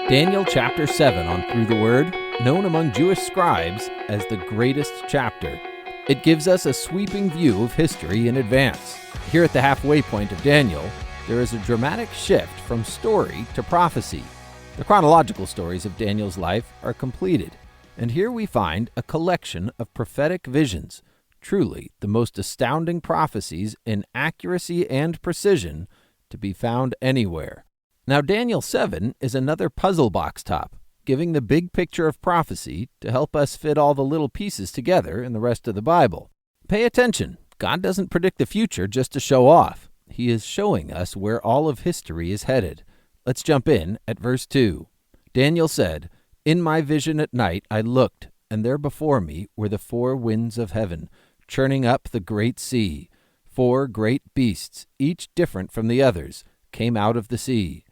Daniel chapter 7 on Through the Word, known among Jewish scribes as the greatest chapter. It gives us a sweeping view of history in advance. Here at the halfway point of Daniel, there is a dramatic shift from story to prophecy. The chronological stories of Daniel's life are completed, and here we find a collection of prophetic visions, truly the most astounding prophecies in accuracy and precision to be found anywhere. Now, Daniel 7 is another puzzle box top, giving the big picture of prophecy to help us fit all the little pieces together in the rest of the Bible. Pay attention. God doesn't predict the future just to show off. He is showing us where all of history is headed. Let's jump in at verse 2. Daniel said, "In my vision at night I looked, and there before me were the four winds of heaven, churning up the great sea. 4 great beasts, each different from the others, came out of the sea."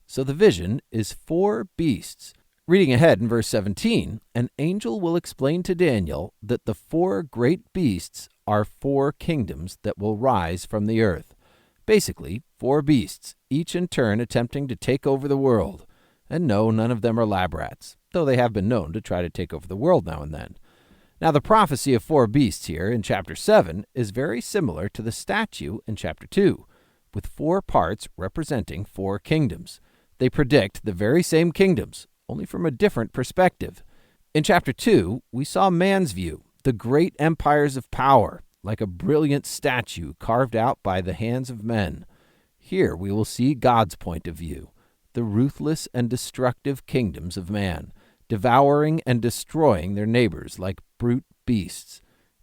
So the vision is 4 beasts. Reading ahead in verse 17, an angel will explain to Daniel that the 4 great beasts are 4 kingdoms that will rise from the earth. Basically, 4 beasts, each in turn attempting to take over the world. And no, none of them are lab rats, though they have been known to try to take over the world now and then. Now, the prophecy of 4 beasts here in chapter 7 is very similar to the statue in chapter 2, with 4 parts representing 4 kingdoms. They predict the very same kingdoms, only from a different perspective. In chapter 2, we saw man's view, the great empires of power, like a brilliant statue carved out by the hands of men. Here we will see God's point of view, the ruthless and destructive kingdoms of man, devouring and destroying their neighbors like brute beasts.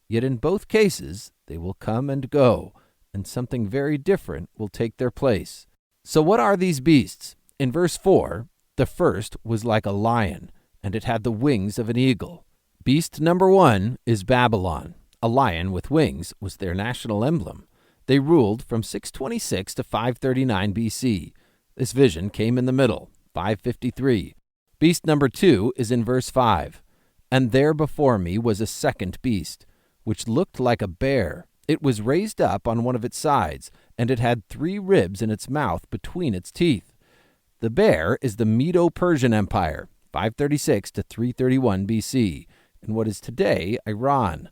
Yet in both cases, they will come and go, and something very different will take their place. So what are these beasts? In verse 4, the first was like a lion, and it had the wings of an eagle. Beast number 1 is Babylon. A lion with wings was their national emblem. They ruled from 626 to 539 BC. This vision came in the middle, 553. Beast number 2 is in verse 5. "And there before me was a second beast, which looked like a bear. It was raised up on one of its sides, and it had 3 ribs in its mouth between its teeth." The bear is the Medo-Persian Empire, 536 to 331 BC, in what is today Iran,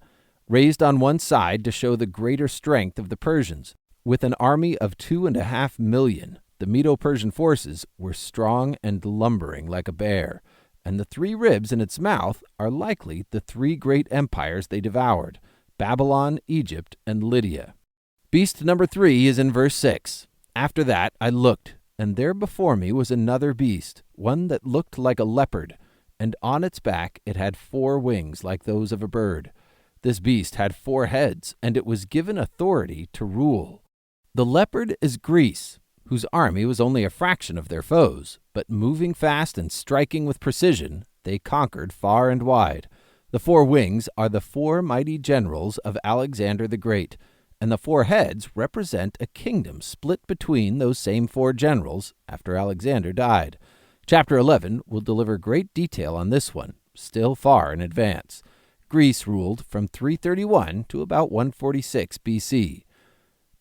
raised on one side to show the greater strength of the Persians. With an army of 2.5 million, the Medo-Persian forces were strong and lumbering like a bear, and the 3 ribs in its mouth are likely the 3 great empires they devoured, Babylon, Egypt, and Lydia. Beast number 3 is in verse 6. "After that I looked, and there before me was another beast, one that looked like a leopard, and on its back it had 4 wings like those of a bird. This beast had 4 heads, and it was given authority to rule." The leopard is Greece, whose army was only a fraction of their foes, but moving fast and striking with precision, they conquered far and wide. The 4 wings are the 4 mighty generals of Alexander the Great, and the 4 heads represent a kingdom split between those same 4 generals after Alexander died. Chapter 11 will deliver great detail on this one, still far in advance. Greece ruled from 331 to about 146 BC.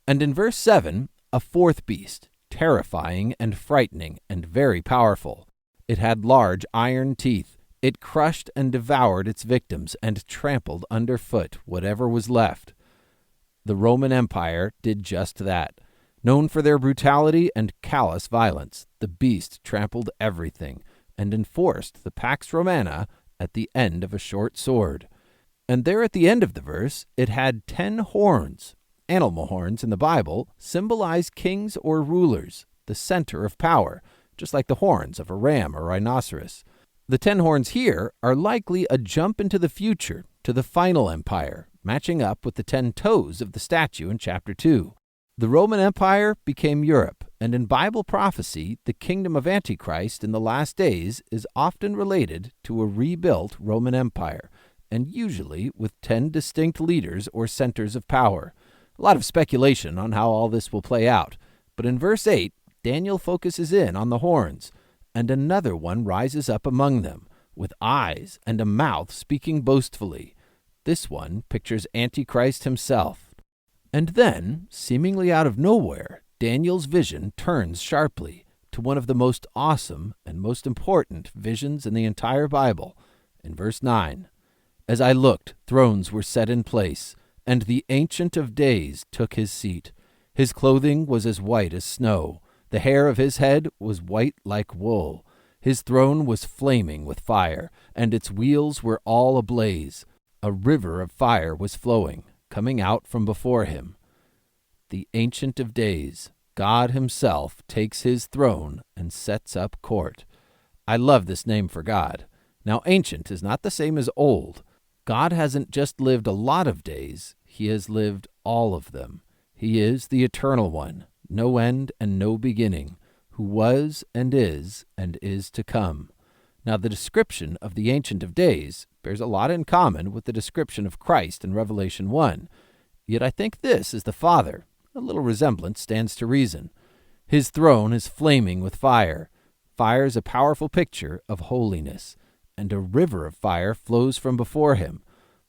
And in verse 7, a 4th beast, terrifying and frightening and very powerful. It had large iron teeth. It crushed and devoured its victims and trampled underfoot whatever was left. The Roman Empire did just that. Known for their brutality and callous violence, the beast trampled everything and enforced the Pax Romana at the end of a short sword. And there at the end of the verse, it had 10 horns. Animal horns in the Bible symbolize kings or rulers, the center of power, just like the horns of a ram or rhinoceros. The 10 horns here are likely a jump into the future to the final empire, matching up with the 10 toes of the statue in chapter 2. The Roman Empire became Europe, and in Bible prophecy, the kingdom of Antichrist in the last days is often related to a rebuilt Roman Empire, and usually with 10 distinct leaders or centers of power. A lot of speculation on how all this will play out, but in verse 8, Daniel focuses in on the horns, and another one rises up among them, with eyes and a mouth speaking boastfully. This one pictures Antichrist himself. And then, seemingly out of nowhere, Daniel's vision turns sharply to one of the most awesome and most important visions in the entire Bible. In verse 9, "As I looked, thrones were set in place, and the Ancient of Days took his seat. His clothing was as white as snow. The hair of his head was white like wool. His throne was flaming with fire, and its wheels were all ablaze. A river of fire was flowing, coming out from before him." The Ancient of Days, God himself, takes his throne and sets up court. I love this name for God. Now, ancient is not the same as old. God hasn't just lived a lot of days, he has lived all of them. He is the Eternal One, no end and no beginning, who was and is to come. Now, the description of the Ancient of Days bears a lot in common with the description of Christ in Revelation 1. Yet I think this is the Father. A little resemblance stands to reason. His throne is flaming with fire. Fire is a powerful picture of holiness, and a river of fire flows from before him.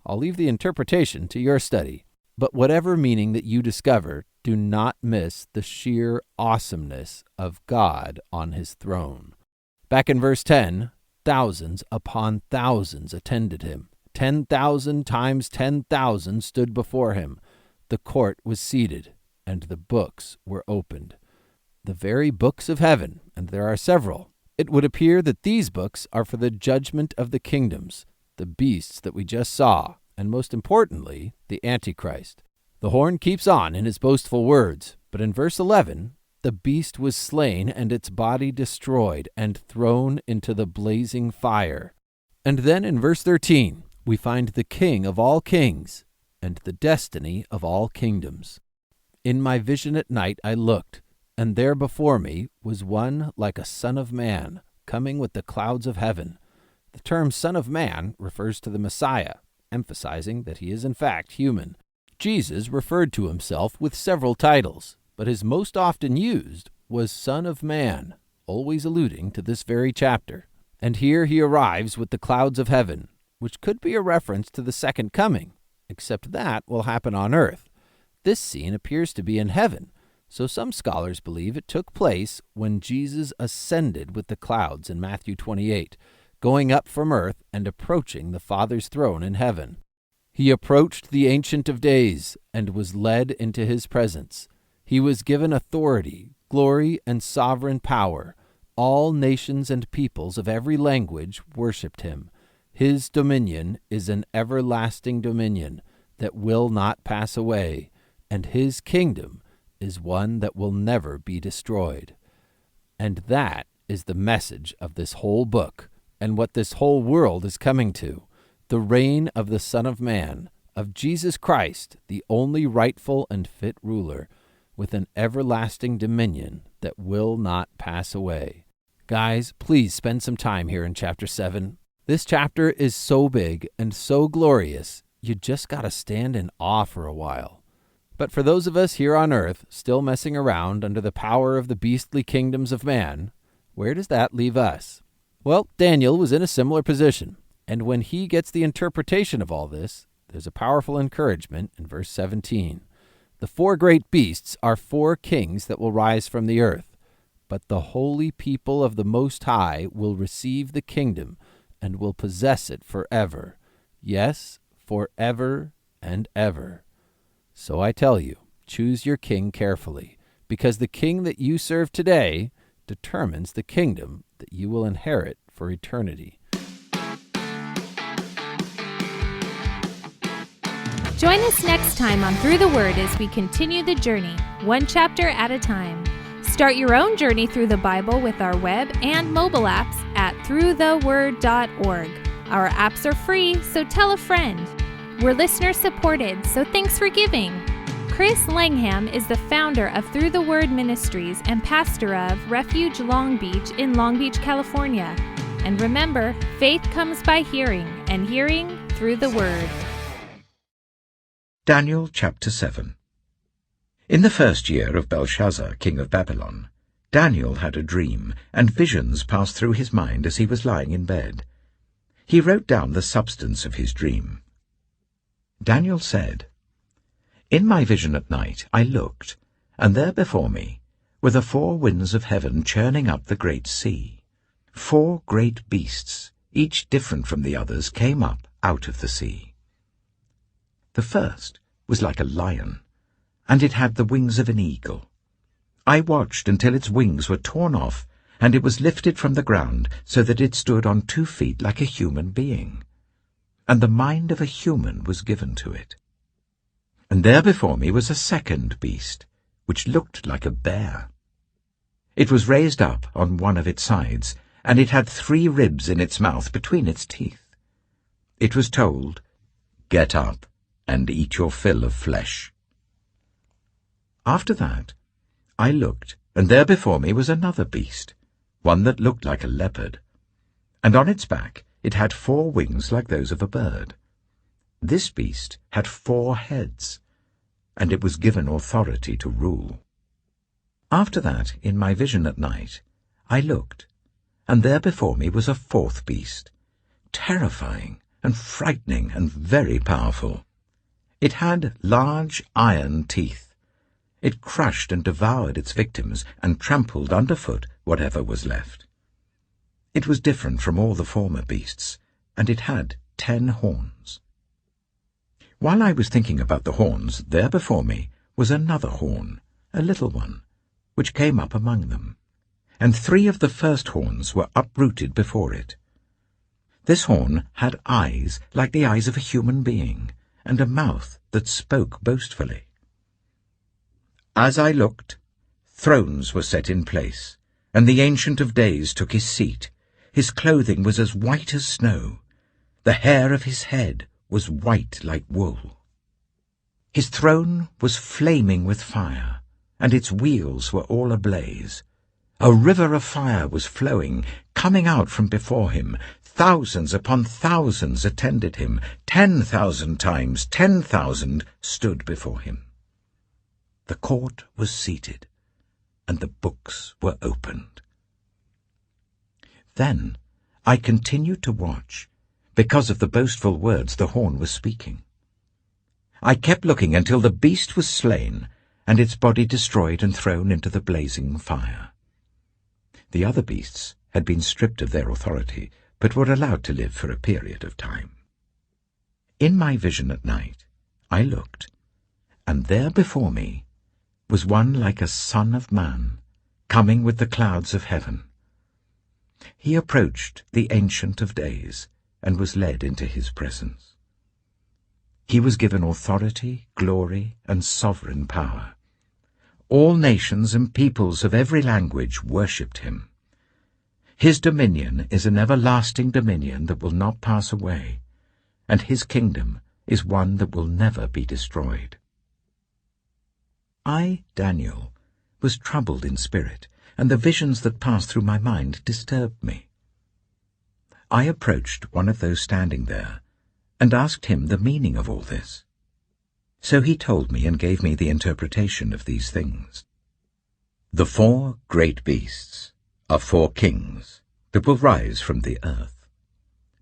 I'll leave the interpretation to your study. But whatever meaning that you discover, do not miss the sheer awesomeness of God on his throne. Back in verse 10, thousands upon thousands attended him. 10,000 times 10,000 stood before him. The court was seated, and the books were opened. The very books of heaven, and there are several. It would appear that these books are for the judgment of the kingdoms, the beasts that we just saw, and most importantly, the Antichrist. The horn keeps on in his boastful words, but in verse 11, the beast was slain and its body destroyed and thrown into the blazing fire. And then in verse 13, we find the King of all kings and the destiny of all kingdoms. "In my vision at night I looked, and there before me was one like a son of man, coming with the clouds of heaven." The term Son of Man refers to the Messiah, emphasizing that he is in fact human. Jesus referred to himself with several titles, but his most often used was Son of Man, always alluding to this very chapter. And here he arrives with the clouds of heaven, which could be a reference to the second coming, except that will happen on earth. This scene appears to be in heaven, so some scholars believe it took place when Jesus ascended with the clouds in Matthew 28, going up from earth and approaching the Father's throne in heaven. He approached the Ancient of Days and was led into his presence. He was given authority, glory, and sovereign power. All nations and peoples of every language worshipped him. His dominion is an everlasting dominion that will not pass away, and his kingdom is one that will never be destroyed. And that is the message of this whole book, and what this whole world is coming to: the reign of the Son of Man, of Jesus Christ, the only rightful and fit ruler, with an everlasting dominion that will not pass away. Guys, please spend some time here in chapter 7. This chapter is so big and so glorious, you just gotta stand in awe for a while. But for those of us here on earth still messing around under the power of the beastly kingdoms of man, where does that leave us? Well, Daniel was in a similar position, and when he gets the interpretation of all this, there's a powerful encouragement in verse 17. The 4 great beasts are 4 kings that will rise from the earth, but the holy people of the Most High will receive the kingdom and will possess it forever. Yes, forever and ever. So I tell you, choose your king carefully, because the king that you serve today determines the kingdom that you will inherit for eternity. Join us next time on Through the Word as we continue the journey, one chapter at a time. Start your own journey through the Bible with our web and mobile apps at throughtheword.org. Our apps are free, so tell a friend. We're listener supported, so thanks for giving. Chris Langham is the founder of Through the Word Ministries and pastor of Refuge Long Beach in Long Beach, California. And remember, faith comes by hearing, and hearing through the Word. Daniel chapter 7. In the first year of Belshazzar, king of Babylon, Daniel had a dream, and visions passed through his mind as he was lying in bed. He wrote down the substance of his dream. Daniel said, "In my vision at night I looked, and there before me were the 4 winds of heaven churning up the great sea. 4 great beasts, each different from the others, came up out of the sea. The first was like a lion, and it had the wings of an eagle. I watched until its wings were torn off, and it was lifted from the ground so that it stood on 2 feet like a human being. And the mind of a human was given to it. And there before me was a second beast, which looked like a bear. It was raised up on one of its sides, and it had 3 ribs in its mouth between its teeth. It was told, "Get up and eat your fill of flesh." After that, I looked, and there before me was another beast, one that looked like a leopard, and on its back it had 4 wings like those of a bird. This beast had 4 heads, and it was given authority to rule. After that, in my vision at night, I looked, and there before me was a 4th beast, terrifying and frightening and very powerful. It had large iron teeth. It crushed and devoured its victims and trampled underfoot whatever was left. It was different from all the former beasts, and it had 10 horns. While I was thinking about the horns, there before me was another horn, a little one, which came up among them, and 3 of the first horns were uprooted before it. This horn had eyes like the eyes of a human being, and a mouth that spoke boastfully. As I looked, thrones were set in place, and the Ancient of Days took his seat. His clothing was as white as snow. The hair of his head was white like wool. His throne was flaming with fire, and its wheels were all ablaze. A river of fire was flowing, coming out from before him. Thousands upon thousands attended him. 10,000 times 10,000 stood before him. The court was seated, and the books were opened. Then I continued to watch, because of the boastful words the horn was speaking. I kept looking until the beast was slain, and its body destroyed and thrown into the blazing fire. The other beasts had been stripped of their authority, but were allowed to live for a period of time. In my vision at night, I looked, and there before me was one like a son of man, coming with the clouds of heaven. He approached the Ancient of Days, and was led into his presence. He was given authority, glory, and sovereign power. All nations and peoples of every language worshipped him. His dominion is an everlasting dominion that will not pass away, and his kingdom is one that will never be destroyed. I, Daniel, was troubled in spirit, and the visions that passed through my mind disturbed me. I approached one of those standing there, and asked him the meaning of all this. So he told me and gave me the interpretation of these things. The 4 great beasts are 4 kings that will rise from the earth.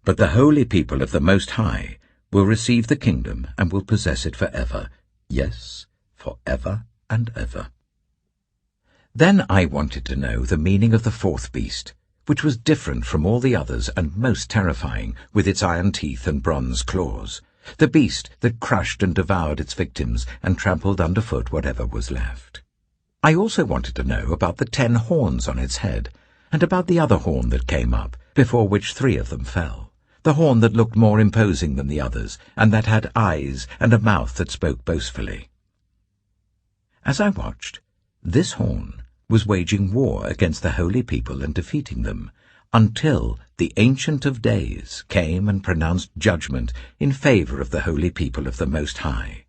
But the holy people of the Most High will receive the kingdom and will possess it forever, yes, forever and ever. Then I wanted to know the meaning of the 4th beast, which was different from all the others and most terrifying, with its iron teeth and bronze claws, the beast that crushed and devoured its victims and trampled underfoot whatever was left. I also wanted to know about the 10 horns on its head, and about the other horn that came up, before which 3 of them fell, the horn that looked more imposing than the others, and that had eyes and a mouth that spoke boastfully. As I watched, this horn was waging war against the holy people and defeating them, until the Ancient of Days came and pronounced judgment in favor of the holy people of the Most High,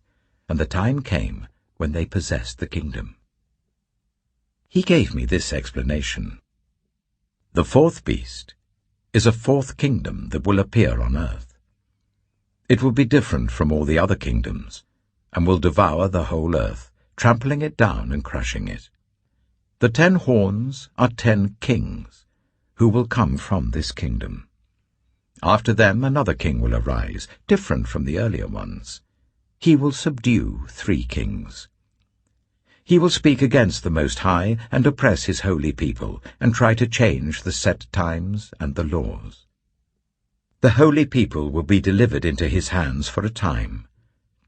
and the time came when they possessed the kingdom. He gave me this explanation. The 4th beast is a 4th kingdom that will appear on earth. It will be different from all the other kingdoms, and will devour the whole earth, trampling it down and crushing it. The 10 horns are 10 kings, who will come from this kingdom. After them another king will arise, different from the earlier ones. He will subdue 3 kings. He will speak against the Most High and oppress his holy people, and try to change the set times and the laws. The holy people will be delivered into his hands for a time,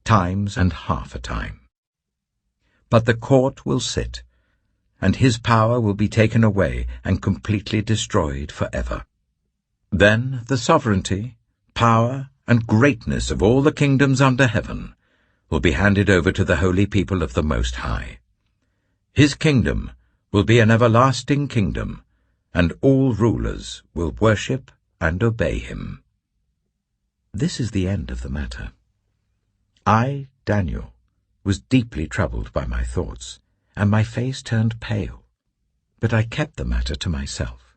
times and half a time. But the court will sit, and his power will be taken away and completely destroyed forever. Then the sovereignty, power, and greatness of all the kingdoms under heaven will be handed over to the holy people of the Most High. His kingdom will be an everlasting kingdom, and all rulers will worship and obey him. This is the end of the matter. I, Daniel, was deeply troubled by my thoughts, and my face turned pale, but I kept the matter to myself.